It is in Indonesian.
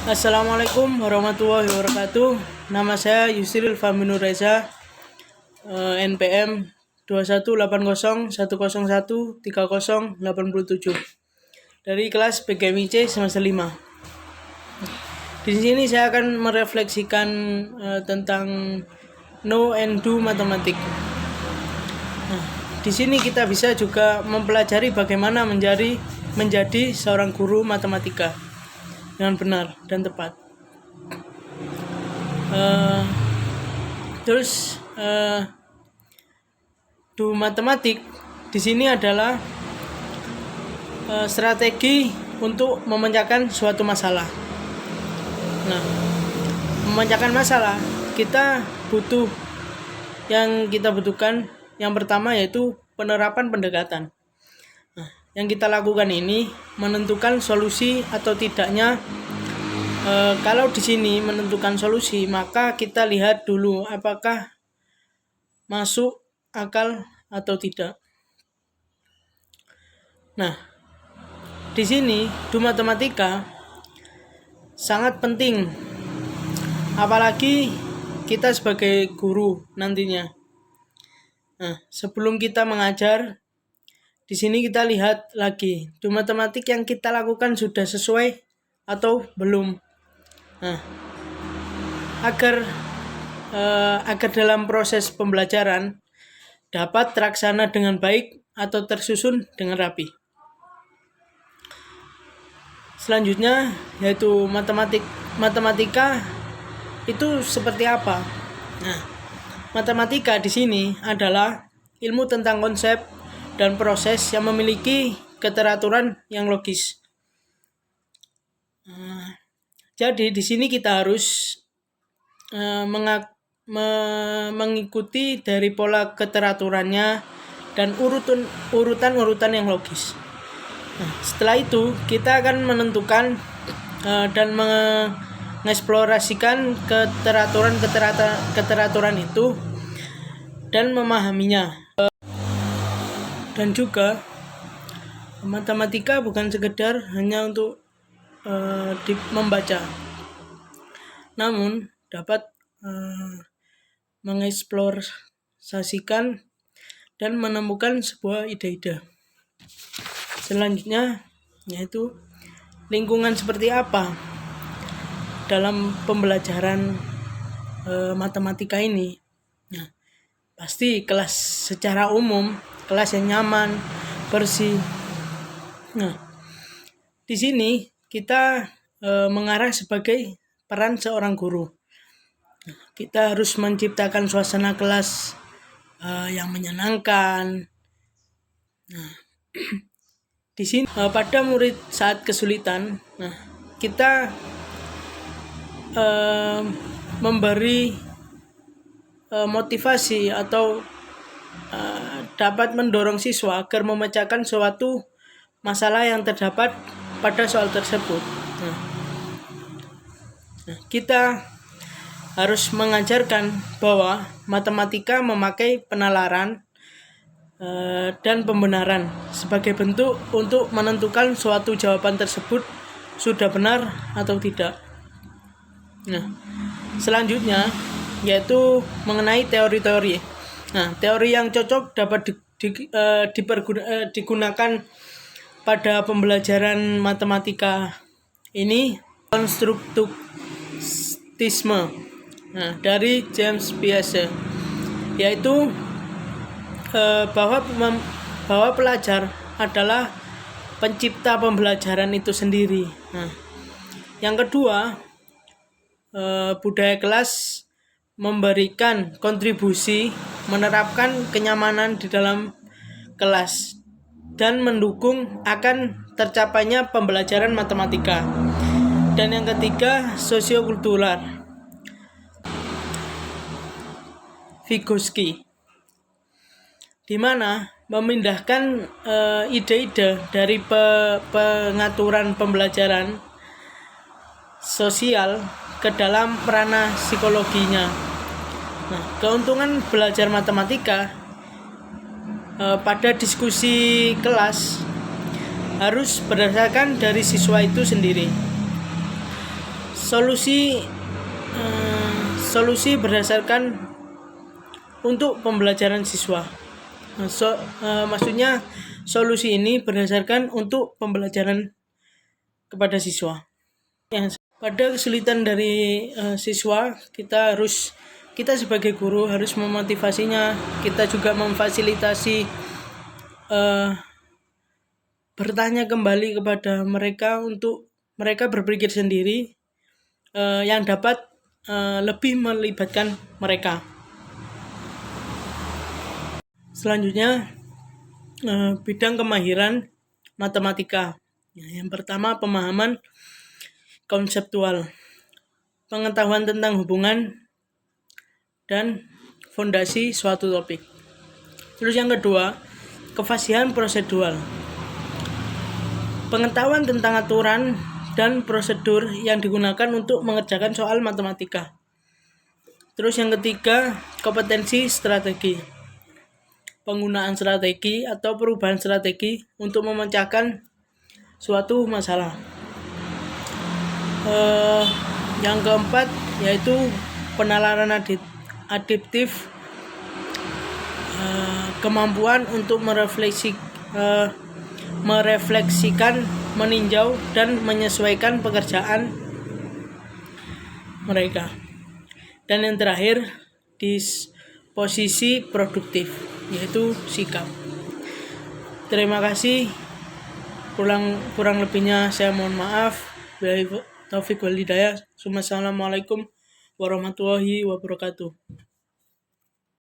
Assalamualaikum warahmatullahi wabarakatuh. Nama saya Yusril Fahmi Nur Reza, NPM 21801013087 dari kelas PGMIC semester 5. Di sini saya akan merefleksikan tentang know and do matematik. Di sini kita bisa juga mempelajari bagaimana menjadi seorang guru matematika dengan benar dan tepat. Do matematik di sini adalah strategi untuk memecahkan suatu masalah. Nah, memecahkan masalah yang kita butuhkan yang pertama yaitu penerapan pendekatan. Yang kita lakukan ini menentukan solusi atau tidaknya. Kalau di sini menentukan solusi, maka kita lihat dulu apakah masuk akal atau tidak. Nah, di sini do matematika sangat penting, apalagi kita sebagai guru nantinya. Nah, sebelum kita mengajar, di sini kita lihat lagi, do matematik yang kita lakukan sudah sesuai atau belum. Nah, agar dalam proses pembelajaran dapat terlaksana dengan baik atau tersusun dengan rapi. Selanjutnya yaitu matematika itu seperti apa? Nah, matematika di sini adalah ilmu tentang konsep dan proses yang memiliki keteraturan yang logis. Jadi di sini kita harus mengikuti dari pola keteraturannya dan urutan yang logis. Nah, setelah itu kita akan menentukan dan mengeksplorasikan keteraturan itu dan memahaminya. Dan juga matematika bukan sekedar hanya untuk membaca, namun dapat mengeksplorasikan dan menemukan sebuah ide-ide. Selanjutnya yaitu lingkungan seperti apa dalam pembelajaran matematika ini. Nah, pasti kelas secara umum, kelas yang nyaman, bersih. Nah, di sini kita mengarah sebagai peran seorang guru. Kita harus menciptakan suasana kelas yang menyenangkan. Nah, di sini pada murid saat kesulitan, kita memberi motivasi atau dapat mendorong siswa agar memecahkan suatu masalah yang terdapat pada soal tersebut. Kita harus mengajarkan bahwa matematika memakai penalaran dan pembenaran sebagai bentuk untuk menentukan suatu jawaban tersebut sudah benar atau tidak. Nah, selanjutnya yaitu mengenai teori-teori. Nah, teori yang cocok dapat digunakan pada pembelajaran matematika ini konstruktivisme. Nah, dari James Peirce, yaitu bahwa pelajar adalah pencipta pembelajaran itu sendiri. Nah, yang kedua, budaya kelas memberikan kontribusi menerapkan kenyamanan di dalam kelas dan mendukung akan tercapainya pembelajaran matematika. Dan yang ketiga, sosiokultural, Vygotsky, di mana memindahkan ide-ide dari pengaturan pembelajaran sosial ke dalam ranah psikologinya. Nah, keuntungan belajar matematika pada diskusi kelas harus berdasarkan dari siswa itu sendiri. Solusi berdasarkan untuk pembelajaran siswa. Maksudnya solusi ini berdasarkan untuk pembelajaran kepada siswa. Pada kesulitan dari siswa, kita sebagai guru harus memotivasinya. Kita juga memfasilitasi bertanya kembali kepada mereka untuk mereka berpikir sendiri yang dapat lebih melibatkan mereka. Selanjutnya, bidang kemahiran matematika. Yang pertama, pemahaman konseptual, pengetahuan tentang hubungan dan fondasi suatu topik. Terus yang kedua, kefasihan prosedural, pengetahuan tentang aturan dan prosedur yang digunakan untuk mengerjakan soal matematika. Terus yang ketiga, kompetensi strategi, penggunaan strategi atau perubahan strategi untuk memecahkan suatu masalah. Yang keempat yaitu penalaran adaptif, kemampuan untuk merefleksikan, meninjau dan menyesuaikan pekerjaan mereka. Dan yang terakhir, disposisi produktif, yaitu sikap. Terima kasih. Kurang lebihnya saya mohon maaf. Billahi taufiq wal hidayah. Assalamualaikum warahmatullahi wabarakatuh.